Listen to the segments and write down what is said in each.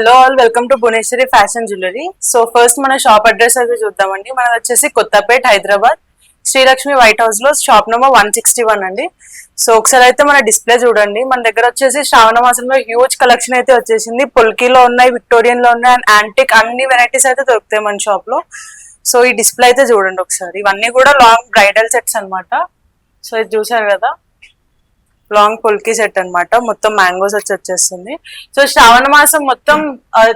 Hello all, welcome to Bhuvaneshwari fashion jewellery. So first మన shop address అయితే చూద్దామండి. మనది వచ్చేసి కొత్తపేట్, హైదరాబాద్, శ్రీలక్ష్మి వైట్ హౌస్ లో షాప్ నెంబర్ 161 అండి. సో ఒకసారి అయితే మన డిస్ప్లే చూడండి. మన దగ్గర వచ్చేసి శ్రావణ మాసంలో హ్యూజ్ కలెక్షన్ అయితే వచ్చేసింది. పొల్కీలో ఉన్నాయి, విక్టోరియన్ లో ఉన్నాయి, అండ్ యాంటిక్ అన్ని వెరైటీస్ అయితే దొరుకుతాయి మన షాప్ లో. సో ఈ డిస్ప్లే అయితే చూడండి ఒకసారి. ఇవన్నీ కూడా లాంగ్ బ్రైడల్ సెట్స్ అన్నమాట. సో ఇది చూసారు కదా, లాంగ్ పొల్కీ సెట్ అన్నమాట. మొత్తం మ్యాంగోస్ వచ్చేస్తుంది. సో శ్రావణ మాసం మొత్తం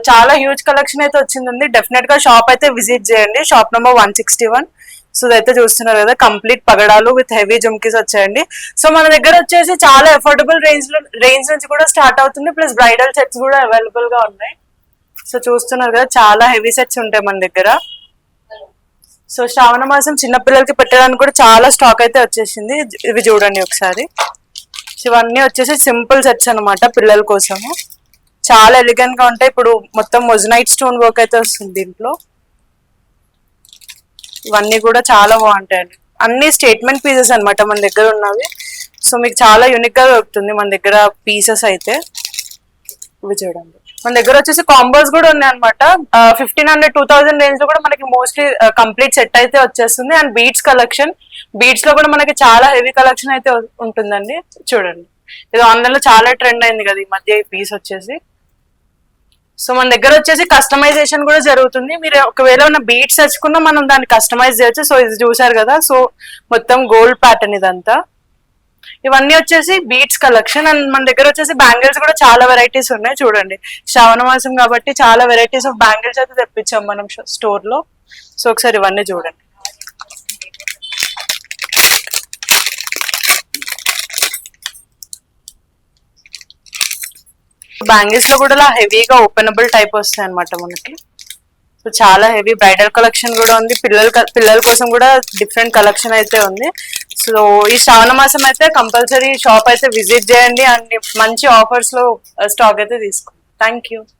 చాలా హ్యూజ్ కలెక్షన్ అయితే వచ్చింది. డెఫినెట్ గా షాప్ అయితే విజిట్ చేయండి. Shop number 161. సో ఇదైతే చూస్తున్నారు కదా, కంప్లీట్ పగడాలు విత్ హెవీ జుమ్కీస్ వచ్చాయండి. సో మన దగ్గర వచ్చేసి చాలా అఫోర్డబుల్ రేంజ్ నుంచి కూడా స్టార్ట్ అవుతుంది. ప్లస్ బ్రైడల్ సెట్స్ కూడా అవైలబుల్ గా ఉన్నాయి. సో చూస్తున్నారు కదా, చాలా హెవీ సెట్స్ ఉంటాయి మన దగ్గర. సో శ్రావణ మాసం చిన్నపిల్లలకి పెట్టడానికి కూడా చాలా స్టాక్ అయితే వచ్చేసింది. ఇవి చూడండి ఒకసారి. ఇవన్నీ వచ్చేసి సింపుల్ సెట్స్ అనమాట పిల్లల కోసము. చాలా ఎలిగెంట్ గా ఉంటాయి. ఇప్పుడు మొత్తం మొజనైట్ స్టోన్ వర్క్ అయితే వస్తుంది దీంట్లో. ఇవన్నీ కూడా చాలా బాగుంటాయండి. అన్ని స్టేట్మెంట్ పీసెస్ అనమాట మన దగ్గర ఉన్నవి. సో మీకు చాలా యూనిక్ గా దొరుకుతుంది మన దగ్గర పీసెస్ అయితే. ఇవి చూడండి, మన దగ్గర వచ్చేసి కాంబోస్ కూడా ఉన్నాయి అనమాట. 1500, 2000 రేంజ్ లో కూడా మనకి మోస్ట్లీ కంప్లీట్ సెట్ అయితే వచ్చేస్తుంది. అండ్ బీడ్స్ కలెక్షన్, బీడ్స్ లో కూడా మనకి చాలా హెవీ కలెక్షన్ అయితే ఉంటుందండి. చూడండి, ఇది ఆన్లైన్ లో చాలా ట్రెండ్ అయింది కదా ఈ మధ్య ఈ పీస్ వచ్చేసి. సో మన దగ్గర వచ్చేసి కస్టమైజేషన్ కూడా జరుగుతుంది. మీరు ఒకవేళ ఉన్న బీడ్స్ తెచ్చుకున్నా మనం దాన్ని కస్టమైజ్ చేయొచ్చు. సో ఇది చూసారు కదా, సో మొత్తం గోల్డ్ ప్యాటర్న్ ఇదంతా. ఇవన్నీ వచ్చేసి బీడ్స్ కలెక్షన్. అండ్ మన దగ్గర వచ్చేసి బ్యాంగిల్స్ కూడా చాలా వెరైటీస్ ఉన్నాయి. చూడండి, శ్రావణ మాసం కాబట్టి చాలా వెరైటీస్ ఆఫ్ బ్యాంగిల్స్ అయితే తెప్పించాం మనం స్టోర్ లో. సో ఒకసారి ఇవన్నీ చూడండి. బ్యాంగిల్స్ లో కూడా హెవీగా ఓపెనబుల్ టైప్ వస్తాయి అనమాట మనకి. సో చాలా హెవీ బ్రైడల్ కలెక్షన్ కూడా ఉంది. పిల్లల కోసం కూడా డిఫరెంట్ కలెక్షన్ అయితే ఉంది. సో ఈ శ్రావణ మాసం అయితే కంపల్సరీ షాప్ అయితే విజిట్ చేయండి. అండ్ మంచి ఆఫర్స్ లో స్టాక్ అయితే తీసుకోండి. Thank you.